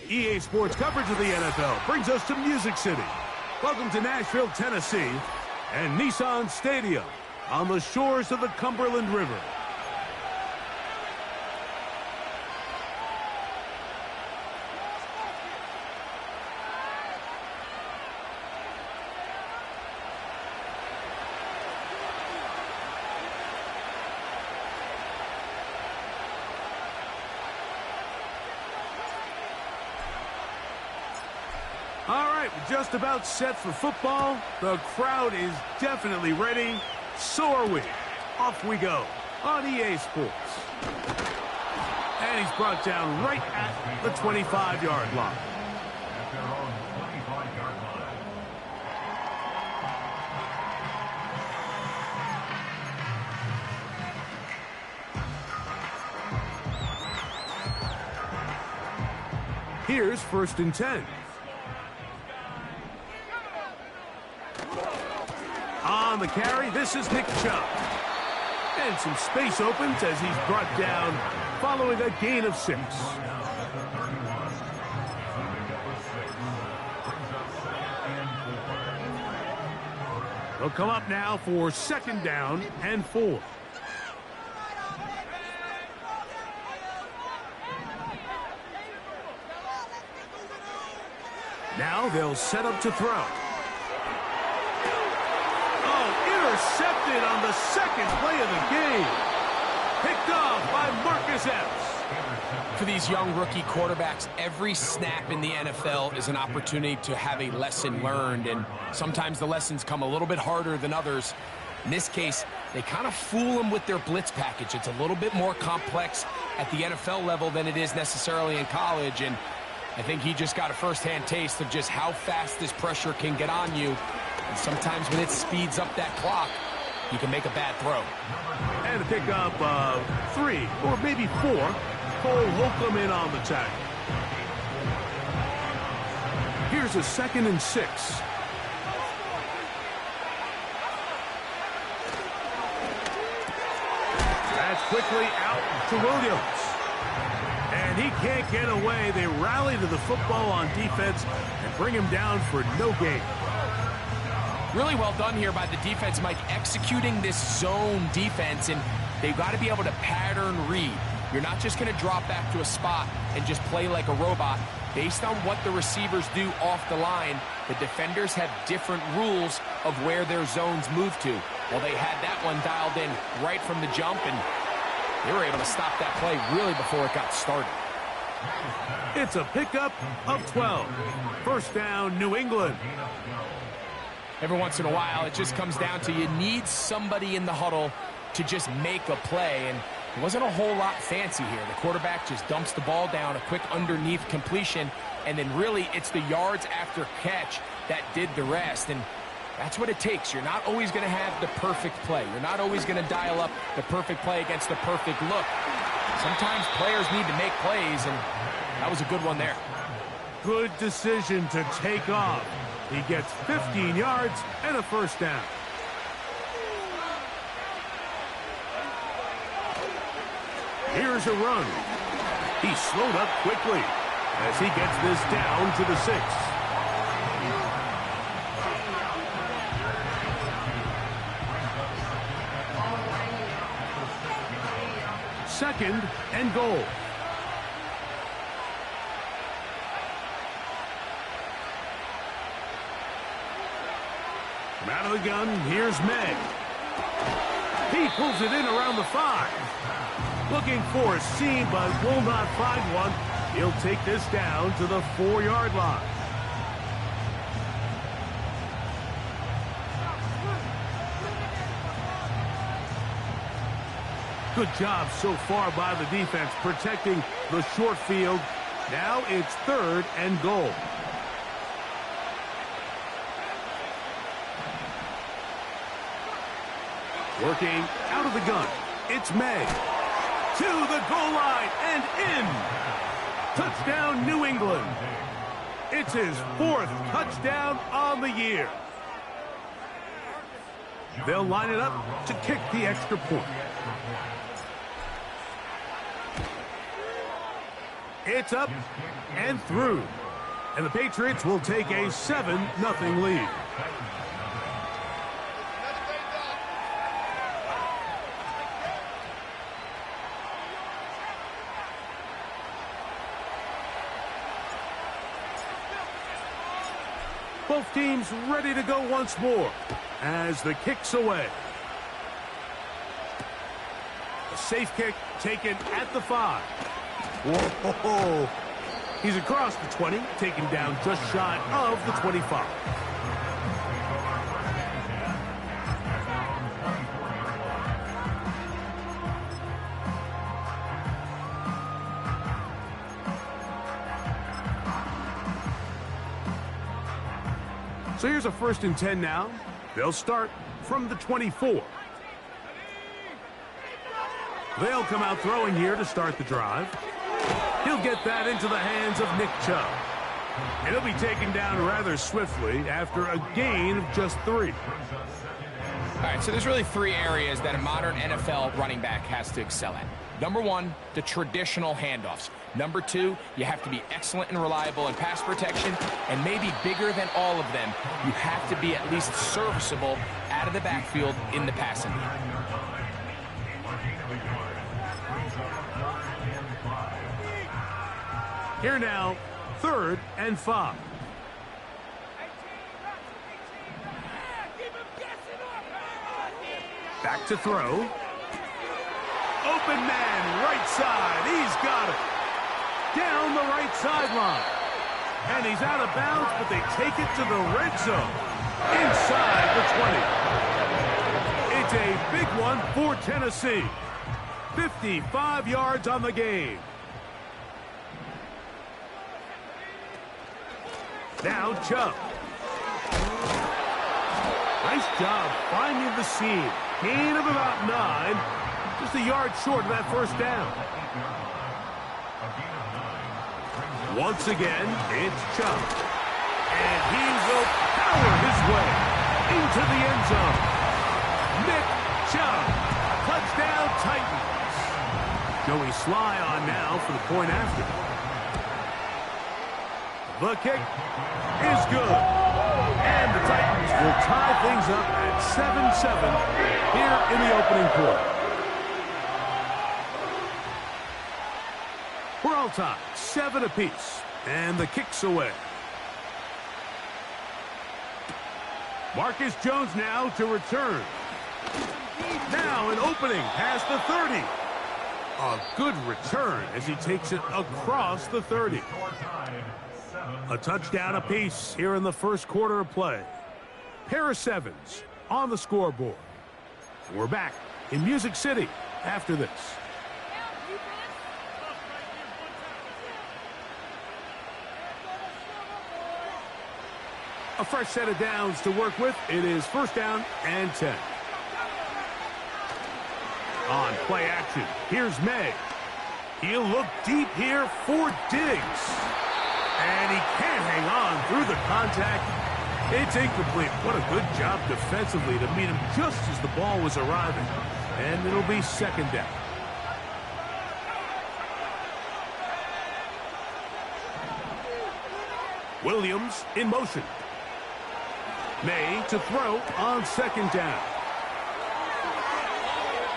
EA Sports coverage of the NFL brings us to Music City. Welcome to Nashville, Tennessee, and Nissan Stadium on the shores of the Cumberland River. All right, we're just about set for football. The crowd is definitely ready. So are we. Off we go on EA Sports. And he's brought down right at the 25-yard line. Here's 1st and 10. On the carry, this is Nick Chubb. And some space opens as he's brought down following a gain of 6. They'll come up now for 2nd down and 4. Now they'll set up to throw. Intercepted on the 2nd play of the game. Picked off by Marcus Epps. For these young rookie quarterbacks, every snap in the NFL is an opportunity to have a lesson learned, and sometimes the lessons come a little bit harder than others. In this case, they kind of fool them with their blitz package. It's a little bit more complex at the NFL level than it is necessarily in college, and I think he just got a first-hand taste of just how fast this pressure can get on you. And sometimes when it speeds up that clock, you can make a bad throw. And a pickup of 3 or maybe 4. Cole Holcomb in on the tackle. Here's a 2nd and 6. That's quickly out to Williams. And he can't get away. They rally to the football on defense and bring him down for no gain. Really well done here by the defense, Mike, executing this zone defense, and they've got to be able to pattern read. You're not just going to drop back to a spot and just play like a robot. Based on what the receivers do off the line, the defenders have different rules of where their zones move to. Well, they had that one dialed in right from the jump, and they were able to stop that play really before it got started. It's a pickup of 12. 1st down, New England. Every once in a while, it just comes down to you need somebody in the huddle to just make a play, and it wasn't a whole lot fancy here. The quarterback just dumps the ball down, a quick underneath completion, and then really it's the yards after catch that did the rest, and that's what it takes. You're not always going to have the perfect play. You're not always going to dial up the perfect play against the perfect look. Sometimes players need to make plays, and that was a good one there. Good decision to take off. He gets 15 yards and a 1st down. Here's a run. He slowed up quickly as he gets this down to the 6. Second and goal. From out of the gun, here's May. He pulls it in around the 5. Looking for a seam, but will not find one. He'll take this down to the 4-yard line. Good job so far by the defense protecting the short field. Now it's 3rd and goal. Working out of the gun, it's May. To the goal line and in. Touchdown, New England. It's his 4th touchdown on the year. They'll line it up to kick the extra point. It's up and through. And the Patriots will take a 7-0 lead. Both teams ready to go once more as the kick's away. A safe kick taken at the 5. Whoa! He's across the 20, taken down just shy of the 25. So here's a 1st and 10 now. They'll start from the 24. They'll come out throwing here to start the drive. He'll get that into the hands of Nick Chubb. And he'll be taken down rather swiftly after a gain of just 3. All right, so there's really 3 areas that a modern NFL running back has to excel at. Number 1, the traditional handoffs. Number 2, you have to be excellent and reliable in pass protection. And maybe bigger than all of them, you have to be at least serviceable out of the backfield in the passing game. Here now, 3rd and 5. Back to throw. Open man, right side. He's got it. Down the right sideline. And he's out of bounds, but they take it to the red zone. Inside the 20. It's a big one for Tennessee. 55 yards on the game. Now Chubb. Nice job finding the seam. Gain of about 9. Just a yard short of that 1st down. Once again, it's Chubb. And he will power his way into the end zone. Nick Chubb. Touchdown Titans. Joey Sly on now for the point after. The kick is good. And the Titans will tie things up at 7-7 here in the opening quarter. We're all tied, 7 apiece. And the kick's away. Marcus Jones now to return. Now an opening past the 30. A good return as he takes it across the 30. A touchdown apiece here in the 1st quarter of play. Pair of 7s on the scoreboard. And we're back in Music City after this. A fresh set of downs to work with. It is 1st down and 10. On play action, here's May. He'll look deep here for Diggs. And he can't hang on through the contact. It's incomplete. What a good job defensively to meet him just as the ball was arriving. And it'll be 2nd down. Williams in motion. May to throw on 2nd down.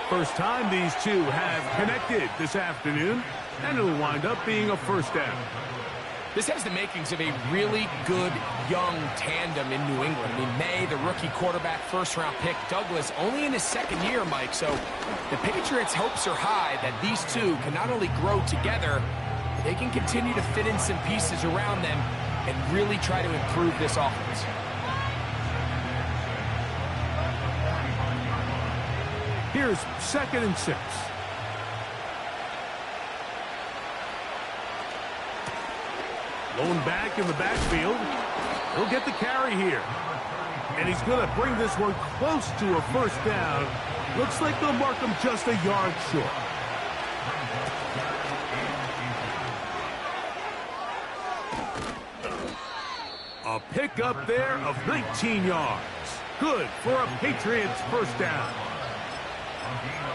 First time these two have connected this afternoon, and it'll wind up being a 1st down. This has the makings of a really good young tandem in New England. I mean, May, the rookie quarterback, 1st-round pick. Douglas, only in his 2nd year, Mike. So the Patriots' hopes are high that these two can not only grow together, but they can continue to fit in some pieces around them and really try to improve this offense. Here's 2nd and 6. Lone back in the backfield. He'll get the carry here. And he's going to bring this one close to a 1st down. Looks like they'll mark him just a yard short. A pickup there of 19 yards. Good for a Patriots 1st down.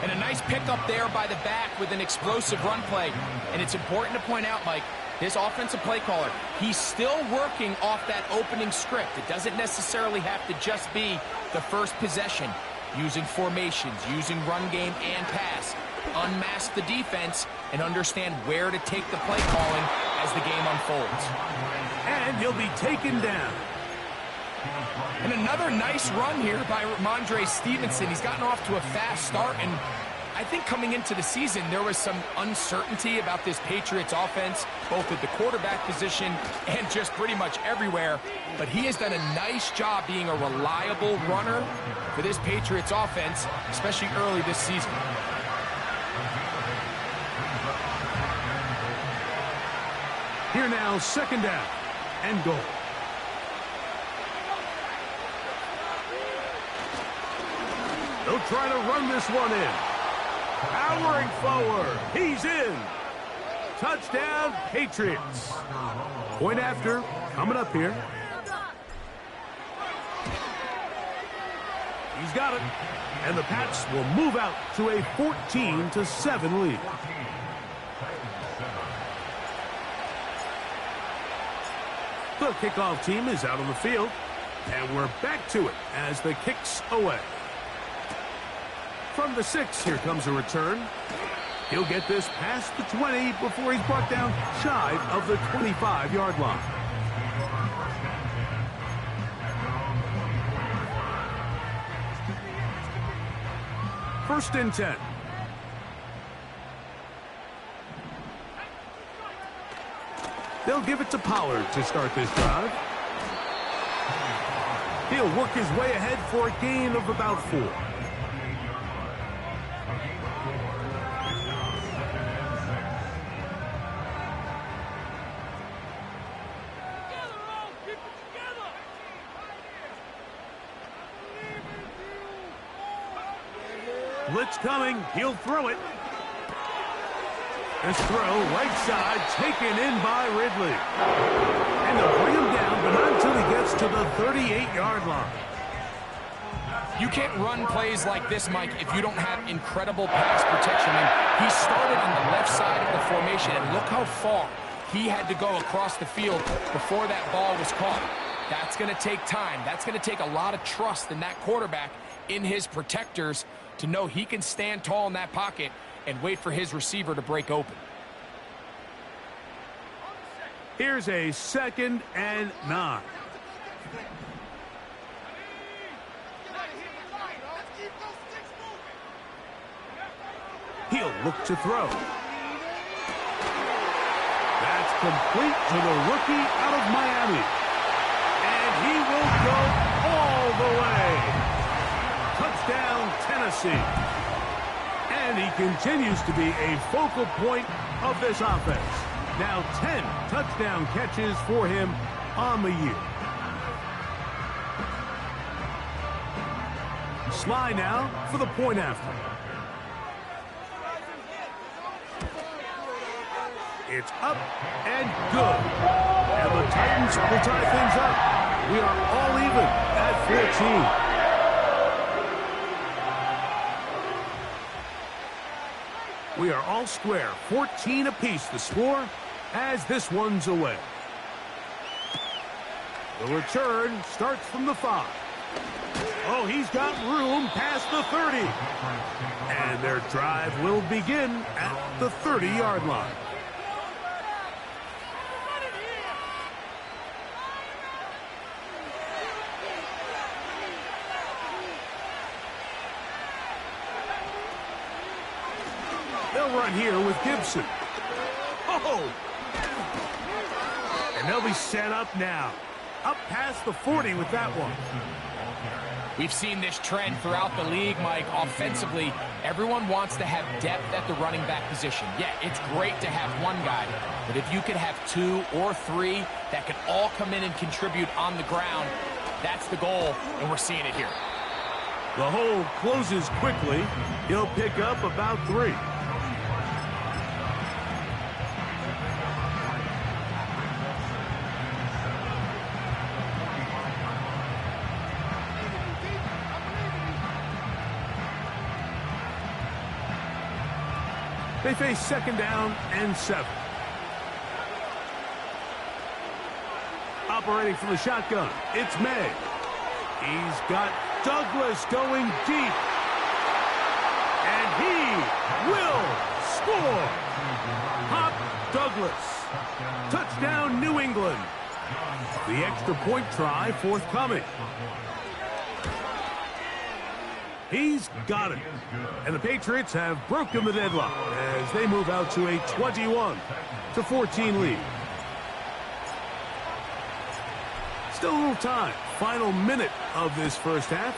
And a nice pickup there by the back with an explosive run play. And it's important to point out, Mike, this offensive play caller, he's still working off that opening script. It doesn't necessarily have to just be the first possession. Using formations, using run game and pass. Unmask the defense and understand where to take the play calling as the game unfolds. And he'll be taken down. And another nice run here by Ramondre Stevenson. He's gotten off to a fast start, and I think coming into the season, there was some uncertainty about this Patriots offense, both at the quarterback position and just pretty much everywhere. But he has done a nice job being a reliable runner for this Patriots offense, especially early this season. Here now, second down and goal. They'll try to run this one in. Powering forward. He's in. Touchdown, Patriots. Point after coming up here. He's got it. And the Pats will move out to a 14-7 lead. The kickoff team is out on the field. And we're back to it as the kick's away. From the 6, here comes a return. He'll get this past the 20 before he's brought down shy of the 25-yard line. First and 10. They'll give it to Pollard to start this drive. He'll work his way ahead for a gain of about 4. Blitz coming. He'll throw it. This throw, right side, taken in by Ridley. And they'll bring him down, but not until he gets to the 38-yard line. You can't run plays like this, Mike, if you don't have incredible pass protection. And he started on the left side of the formation, and look how far he had to go across the field before that ball was caught. That's going to take time. That's going to take a lot of trust in that quarterback, in his protectors, to know he can stand tall in that pocket and wait for his receiver to break open. Here's a 2nd and 9. He'll look to throw. That's complete to the rookie out of Miami. And he will go all the way. Touchdown, Tennessee. And he continues to be a focal point of this offense. Now 10 touchdown catches for him on the year. Sly now for the point after. It's up and good. And the Titans will tie things up. We are all even at 14. We are all square, 14 apiece the score as this one's away. The return starts from the 5. Oh, he's got room past the 30. And their drive will begin at the 30-yard line. They'll run here with Gibson. Oh! And they'll be set up now. Up past the 40 with that one. We've seen this trend throughout the league, Mike. Offensively, everyone wants to have depth at the running back position. Yeah, it's great to have one guy, but if you could have 2 or 3 that can all come in and contribute on the ground, that's the goal, and we're seeing it here. The hole closes quickly. He'll pick up about 3. They face second down and 7. Operating from the shotgun, it's May. He's got Douglas going deep. And he will score. Pop Douglas. Touchdown, New England. The extra point try forthcoming. He's got it. And the Patriots have broken the deadlock as they move out to a 21-14 lead. Still a little time. Final minute of this first half.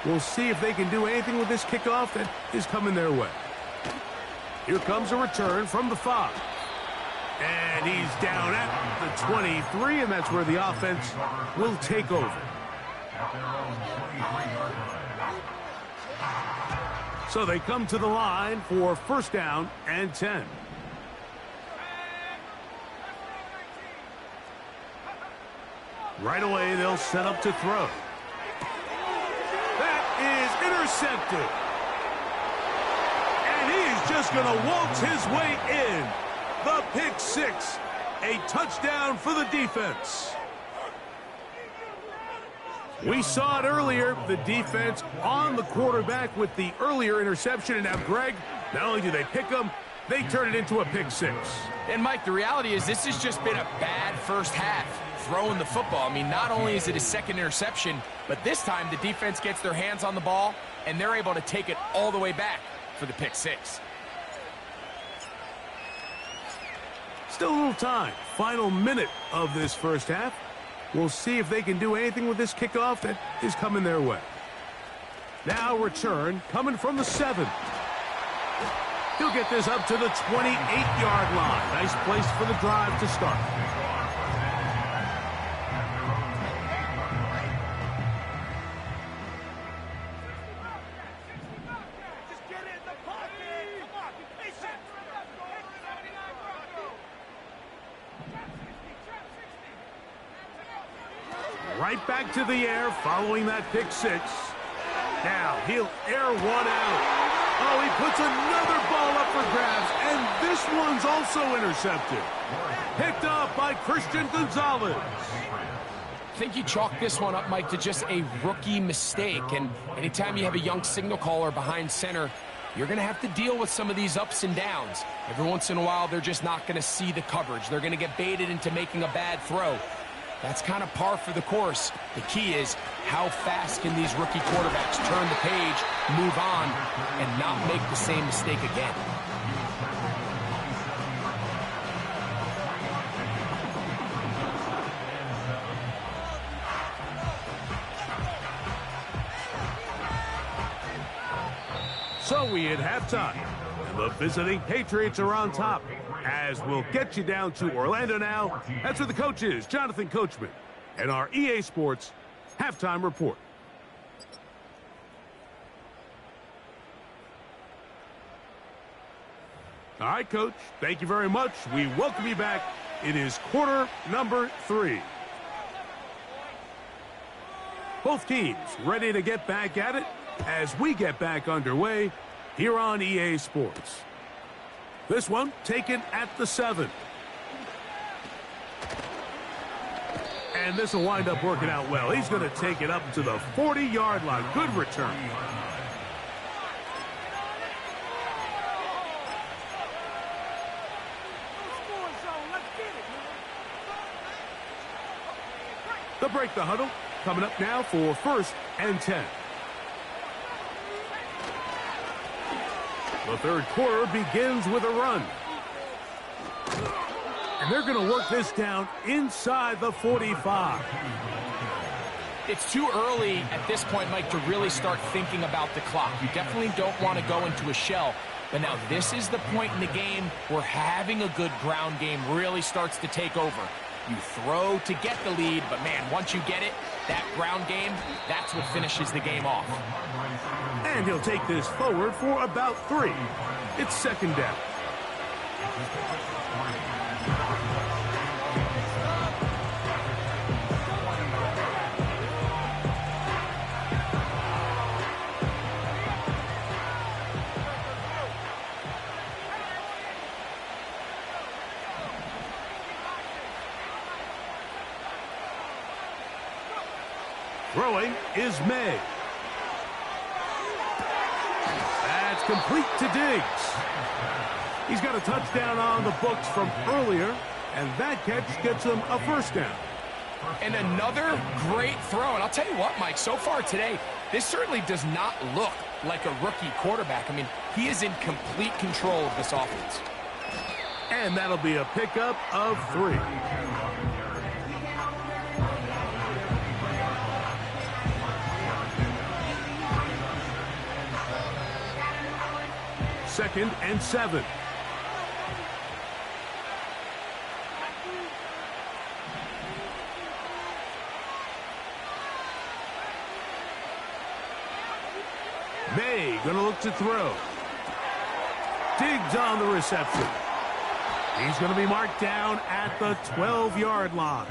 We'll see if they can do anything with this kickoff that is coming their way. Here comes a return from the 5. And he's down at the 23, and that's where the offense will take over. So they come to the line for first down and 10. Right away, they'll set up to throw. That is intercepted. And he's just going to waltz his way in. The pick 6. A touchdown for the defense. We saw it earlier, the defense on the quarterback with the earlier interception. And now, Greg, not only do they pick him, they turn it into a pick 6. And, Mike, the reality is this has just been a bad first half throwing the football. I mean, not only is it his second interception, but this time the defense gets their hands on the ball, and they're able to take it all the way back for the pick 6. Still a little time. Final minute of this first half. We'll see if they can do anything with this kickoff that is coming their way. Now return coming from the 7. He'll get this up to the 28-yard line. Nice place for the drive to start. Right back to the air following that pick 6. Now he'll air one out. Oh, he puts another ball up for grabs, and this one's also intercepted. Picked up by Christian Gonzalez. I think you chalk this one up, Mike, to just a rookie mistake. And anytime you have a young signal caller behind center, you're going to have to deal with some of these ups and downs. Every once in a while, they're just not going to see the coverage. They're going to get baited into making a bad throw. That's kind of par for the course. The key is how fast can these rookie quarterbacks turn the page, move on, and not make the same mistake again. So we hit halftime. The visiting Patriots are on top. As we'll get you down to Orlando now. That's where the coach is, Jonathan Coachman, and our EA Sports Halftime Report. All right, Coach, thank you very much. We welcome you back. It is quarter number 3. Both teams ready to get back at it as we get back underway here on EA Sports. This one taken at the 7. And this will wind up working out well. He's going to take it up to the 40-yard line. Good return. They'll break the huddle. Coming up now for first and 10. The third quarter begins with a run. And they're going to work this down inside the 45. It's too early at this point, Mike, to really start thinking about the clock. You definitely don't want to go into a shell. But now this is the point in the game where having a good ground game really starts to take over. You throw to get the lead, but man, once you get it, that ground game, that's what finishes the game off. And he'll take this forward for about 3. It's second down. Throwing is May. That's complete to Diggs. He's got a touchdown on the books from earlier, and that catch gets him a first down. And another great throw. And I'll tell you what, Mike, so far today, this certainly does not look like a rookie quarterback. I mean, he is in complete control of this offense. And that'll be a pickup of 3. Second and 7. May gonna look to throw. Diggs on the reception. He's going to be marked down at the 12-yard line.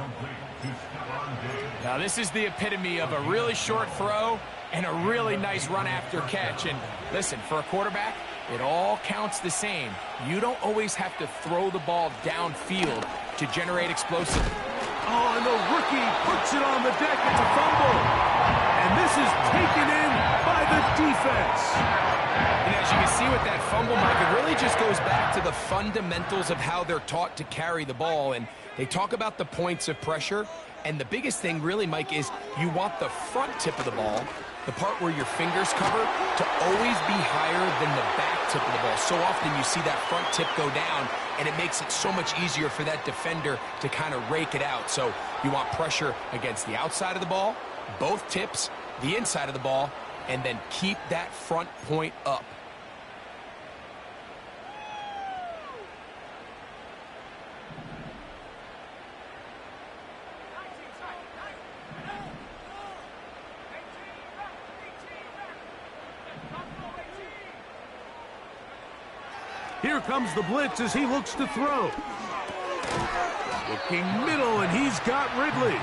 Now, this is the epitome of a really short throw and a really nice run after catch. And listen, for a quarterback, it all counts the same. You don't always have to throw the ball downfield to generate explosive. Oh, and the rookie puts it on the deck. It's a fumble. And this is taken in by the defense. And as you can see with that fumble, Mike, it really just goes back to the fundamentals of how they're taught to carry the ball. And they talk about the points of pressure. And the biggest thing really, Mike, is you want the front tip of the ball, the part where your fingers cover, to always be higher than the back tip of the ball. So often you see that front tip go down, and it makes it so much easier for that defender to kind of rake it out. So you want pressure against the outside of the ball, both tips, the inside of the ball, and then keep that front point up. Here comes the blitz as he looks to throw. Looking middle, and he's got Ridley.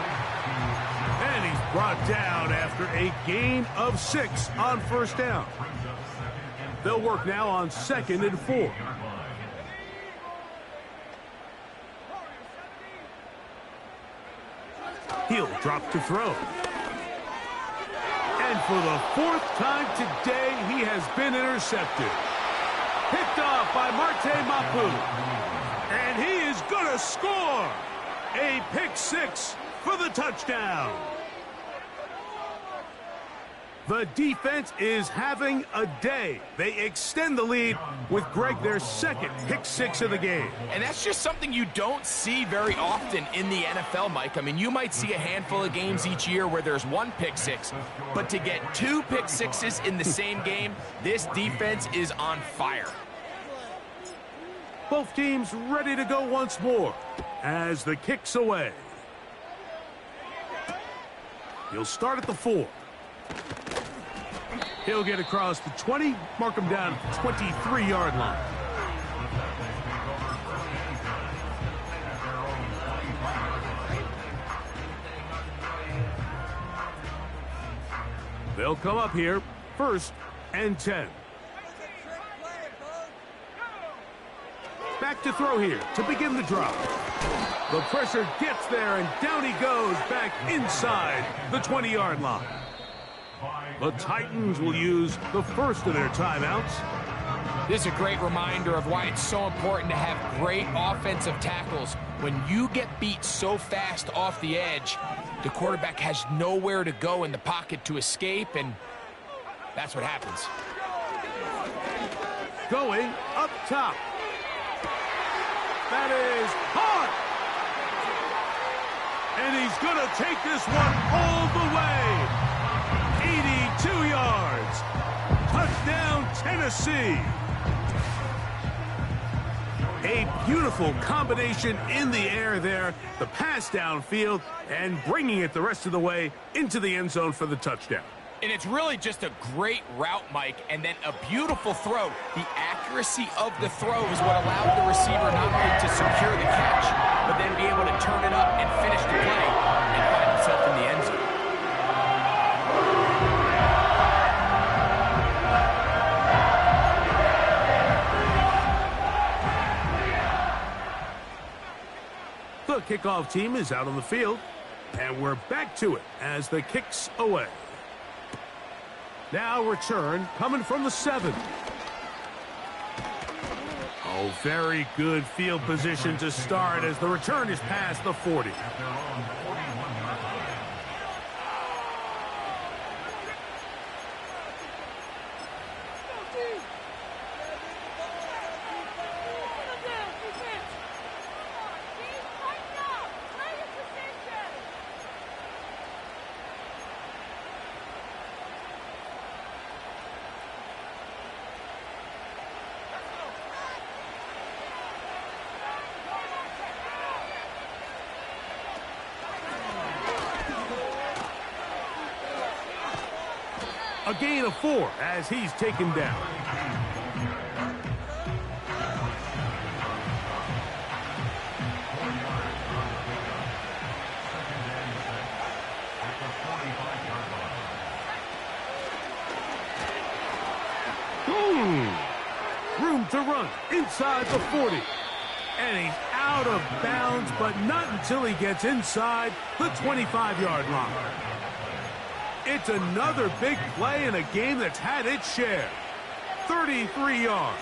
And he's brought down after a gain of 6 on first down. They'll work now on 2nd and 4. He'll drop to throw. And for the 4th time today, he has been intercepted. Picked off by Marte Mapu. And he is going to score. A pick 6 for the touchdown. The defense is having a day. They extend the lead with Greg, their 2nd pick 6 of the game. And that's just something you don't see very often in the NFL, Mike. I mean, you might see a handful of games each year where there's 1 pick 6, but to get 2 pick 6s in the same game, this defense is on fire. Both teams ready to go once more as the kick's away. He'll start at the 4. He'll get across the 20, mark him down at the 23-yard line. They'll come up here, 1st and 10. Back to throw here to begin the drop. The pressure gets there, and down he goes back inside the 20-yard line. The Titans will use the first of their timeouts. This is a great reminder of why it's so important to have great offensive tackles. When you get beat so fast off the edge, the quarterback has nowhere to go in the pocket to escape, and that's what happens. Going up top. That is hard. And he's going to take this one all the way. 82 yards. Touchdown, Tennessee. A beautiful combination in the air there. The pass downfield and bringing it the rest of the way into the end zone for the touchdown. And it's really just a great route, Mike, and then a beautiful throw. The accuracy of the throw is what allowed the receiver not only to secure the catch, but then be able to turn it up and finish the play and find himself in the end zone. The kickoff team is out on the field. And we're back to it as the kick's away. Now return coming from the 7. Oh, very good field position to start as the return is past the 40. A gain of 4 as he's taken down. Room to run inside the 40. And he's out of bounds, but not until he gets inside the 25-yard line. It's another big play in a game that's had its share. 33 yards.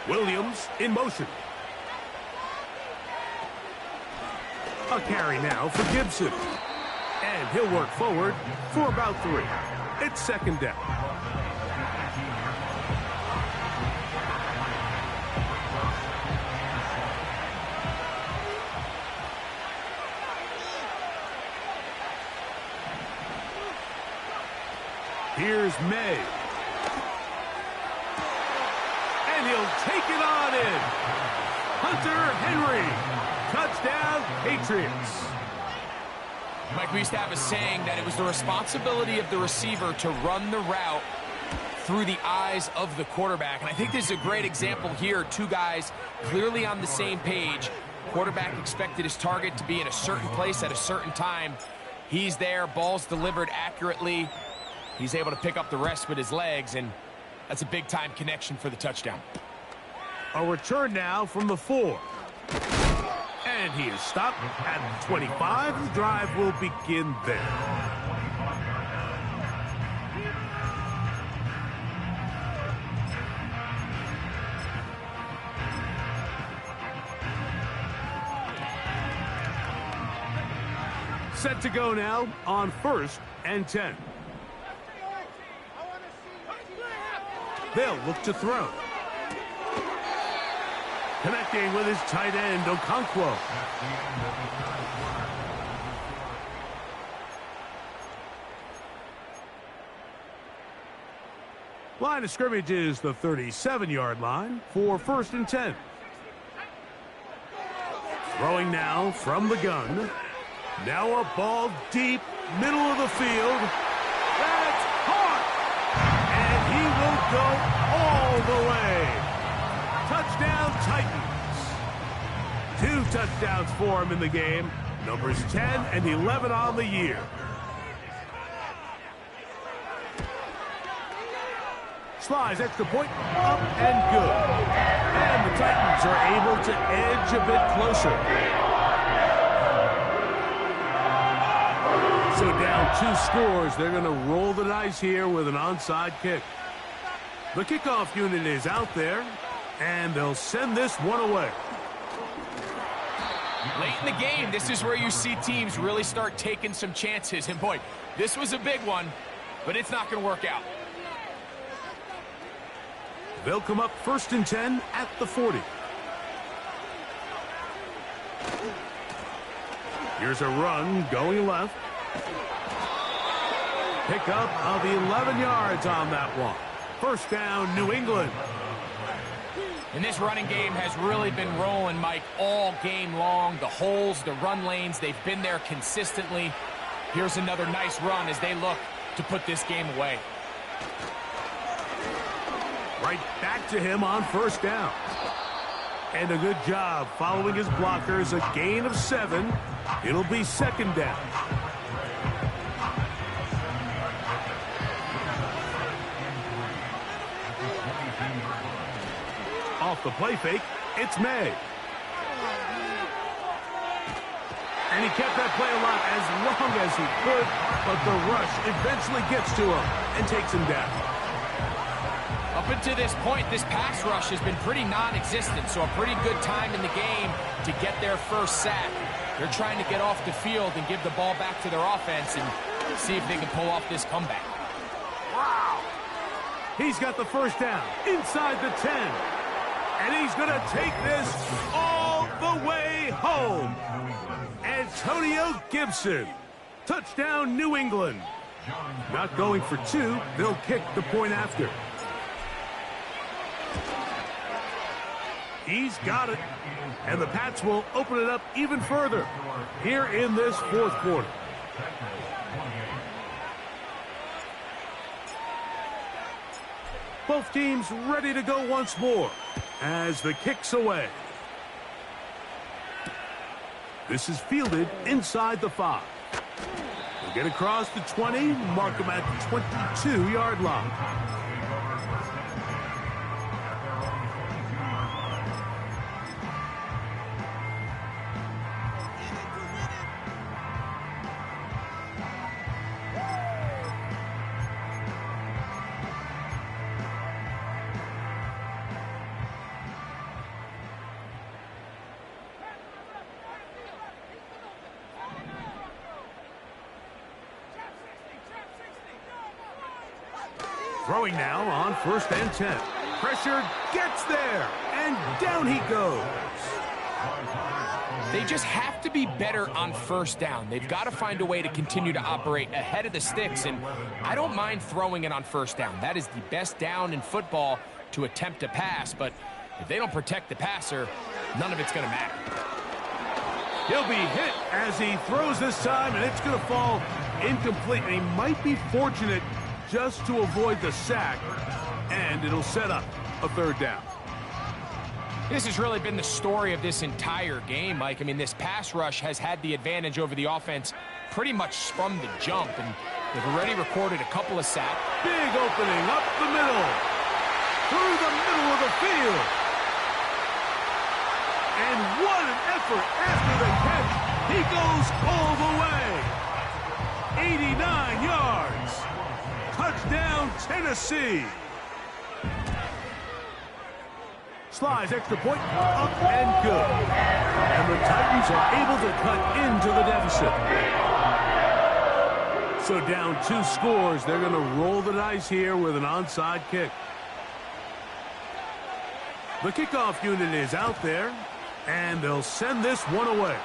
Williams in motion. A carry now for Gibson. And he'll work forward for about 3. It's second down. Here's May. And he'll take it on in. Hunter Henry. Touchdown, Patriots. Mike, we used to have a saying that it was the responsibility of the receiver to run the route through the eyes of the quarterback. And I think this is a great example here. Two guys clearly on the same page. Quarterback expected his target to be in a certain place at a certain time. He's there, ball's delivered accurately. He's able to pick up the rest with his legs, and that's a big-time connection for the touchdown. A return now from the 4. And he is stopped at the 25. The drive will begin there. Set to go now on 1st and 10. They'll look to throw. Connecting with his tight end, Okonkwo. Line of scrimmage is the 37-yard line for 1st and 10. Throwing now from the gun. Now a ball deep, middle of the field. That's caught! And he will go all the way. Touchdown, Titans. 2 touchdowns for him in the game. Numbers 10 and 11 on the year. Slides extra point, up and good. And the Titans are able to edge a bit closer. So down 2 scores, they're going to roll the dice here with an onside kick. The kickoff unit is out there, and they'll send this one away. Late in the game, this is where you see teams really start taking some chances. And boy, this was a big one, but it's not going to work out. They'll come up 1st and 10 at the 40. Here's a run going left. Pickup of 11 yards on that one. 1st down, New England. And this running game has really been rolling, Mike, all game long. The holes, the run lanes, they've been there consistently. Here's another nice run as they look to put this game away. Right back to him on 1st down. And a good job following his blockers. A gain of 7. It'll be 2nd down. Off the play fake, it's May. And he kept that play alive as long as he could, but the rush eventually gets to him and takes him down. Up until this point, this pass rush has been pretty non-existent, so a pretty good time in the game to get their first sack. They're trying to get off the field and give the ball back to their offense and see if they can pull off this comeback. Wow! He's got the first down inside the 10. And he's going to take this all the way home. Antonio Gibson. Touchdown, New England. Not going for two. They'll kick the point after. He's got it. And the Pats will open it up even further here in this fourth quarter. Both teams ready to go once more as the kick's away. This is fielded inside the 5. We'll get across the 20, mark them at the 22-yard line. Throwing now on 1st and 10. Pressure gets there, and down he goes. They just have to be better on 1st down. They've got to find a way to continue to operate ahead of the sticks, and I don't mind throwing it on 1st down. That is the best down in football to attempt a pass, but if they don't protect the passer, none of it's going to matter. He'll be hit as he throws this time, and it's going to fall incomplete. And he might be fortunate just to avoid the sack, and it'll set up a 3rd down. This has really been the story of this entire game, Mike. I mean, this pass rush has had the advantage over the offense pretty much from the jump, and they've already recorded a couple of sacks. Big opening up the middle, through the middle of the field. And what an effort after the catch. He goes all the way. 89 yards. Touchdown, Tennessee. Slides extra point, up and good. And the Titans are able to cut into the deficit. So down 2 scores, they're going to roll the dice here with an onside kick. The kickoff unit is out there, and they'll send this one away.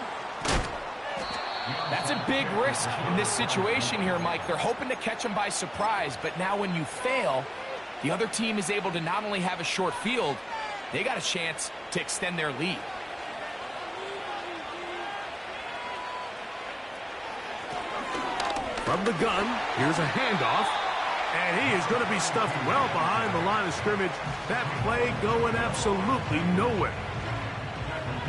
That's a big risk in this situation here, Mike. They're hoping to catch them by surprise, but now when you fail, the other team is able to not only have a short field, they got a chance to extend their lead. From the gun, here's a handoff, and he is going to be stuffed well behind the line of scrimmage. That play going absolutely nowhere.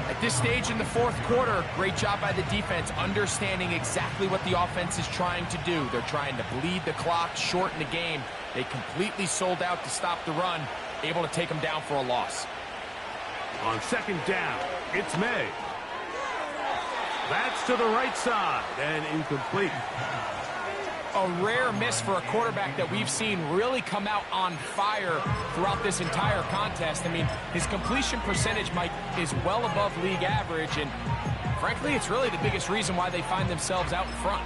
At this stage in the 4th quarter, great job by the defense, understanding exactly what the offense is trying to do. They're trying to bleed the clock, shorten the game. They completely sold out to stop the run, able to take them down for a loss. On 2nd down, it's May. That's to the right side and incomplete. A rare miss for a quarterback that we've seen really come out on fire throughout this entire contest. I mean, his completion percentage, Mike, is well above league average, and frankly, it's really the biggest reason why they find themselves out in front.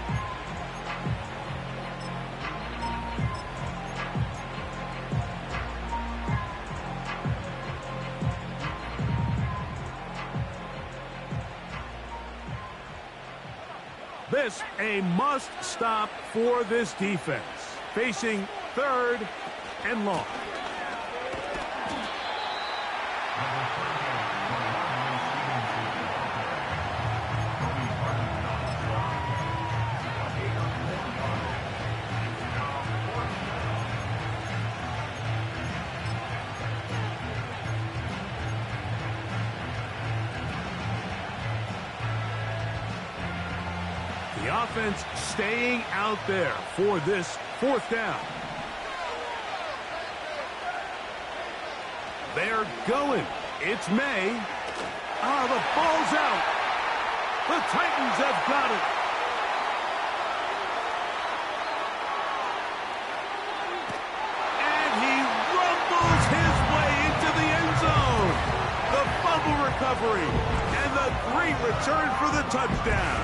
This a must-stop for this defense. Facing 3rd and long. The offense staying out there for this 4th down. They're going It's May. Ah, the ball's out. The Titans have got it. And he rumbles his way into the end zone. The fumble recovery and the great return for the touchdown.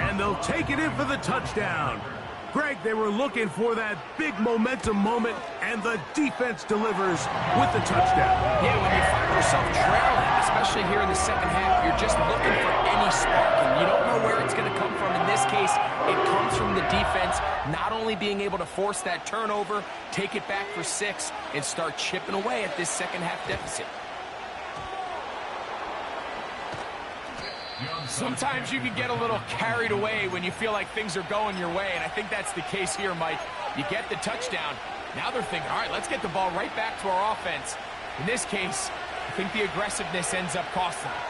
And they'll take it in for the touchdown. Greg, they were looking for that big momentum moment, and the defense delivers with the touchdown. Yeah, when you find yourself trailing, especially here in the second half, you're just looking for any spark, and you don't know where it's going to come from. In this case, it comes from the defense not only being able to force that turnover, take it back for 6, and start chipping away at this second half deficit. Sometimes you can get a little carried away when you feel like things are going your way, and I think that's the case here, Mike. You get the touchdown. Now they're thinking, all right, let's get the ball right back to our offense. In this case, I think the aggressiveness ends up costing them.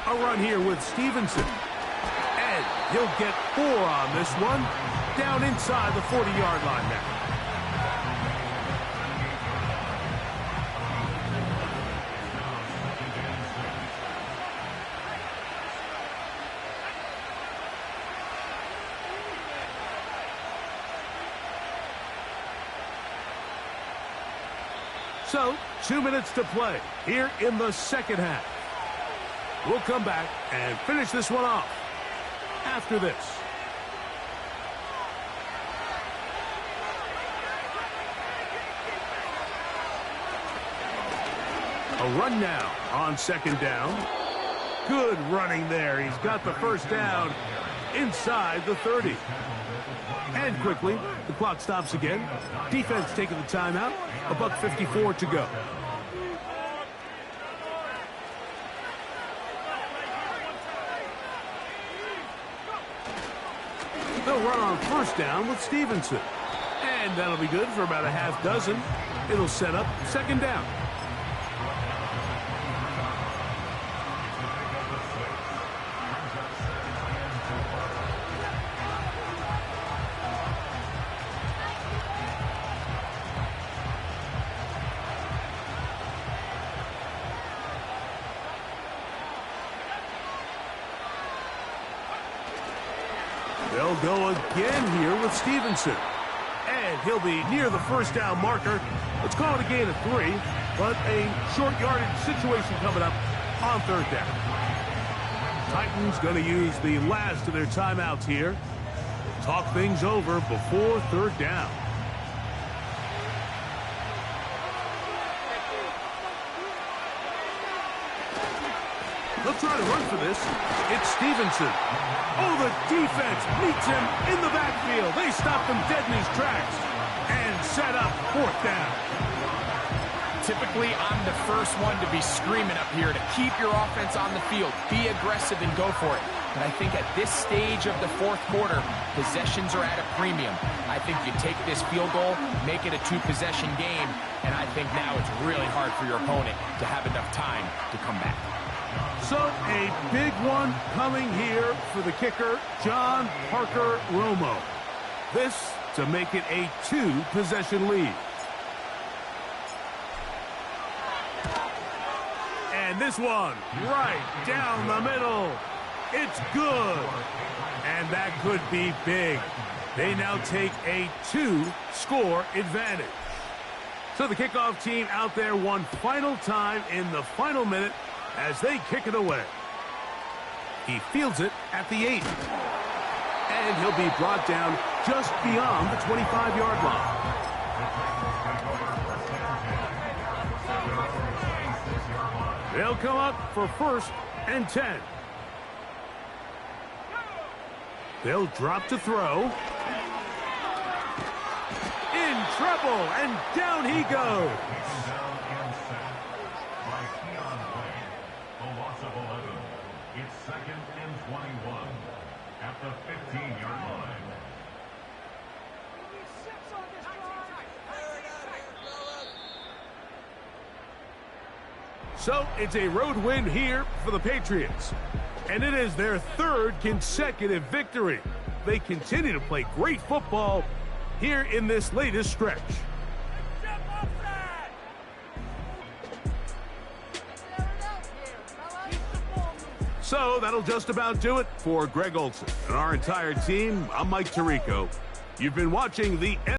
A run here with Stevenson. And he'll get 4 on this one. Down inside the 40-yard line now. So, 2 minutes to play here in the second half. We'll come back and finish this one off after this. A run now on second down. Good running there. He's got the first down inside the 30. And quickly, the clock stops again. Defense taking the timeout. $1:54 to go. They'll run on first down with Stevenson. And that'll be good for about a half dozen. It'll set up second down. They'll go again here with Stevenson. And he'll be near the first down marker. Let's call it a gain of 3, but a short yardage situation coming up on third down. Titans going to use the last of their timeouts here. Talk things over before third down. They'll try to run for this. It's Stevenson. Oh, the defense meets him in the backfield. They stop him dead in his tracks and set up fourth down. Typically, I'm the first one to be screaming up here to keep your offense on the field. Be aggressive and go for it. But I think at this stage of the fourth quarter, possessions are at a premium. I think you take this field goal, make it a 2-possession game, and I think now it's really hard for your opponent to have enough time to come back. So a big one coming here for the kicker, John Parker Romo. This to make it a 2-possession lead. And this one right down the middle. It's good. And that could be big. They now take a 2-score advantage. So the kickoff team out there one final time in the final minute as they kick it away. He fields it at the 8. And he'll be brought down just beyond the 25-yard line. They'll come up for 1st and 10. They'll drop to throw. In trouble, and down he goes. So it's a road win here for the Patriots. And it is their 3rd consecutive victory. They continue to play great football, here in this latest stretch. So that'll just about do it for Greg Olson and our entire team. I'm Mike Tirico. You've been watching the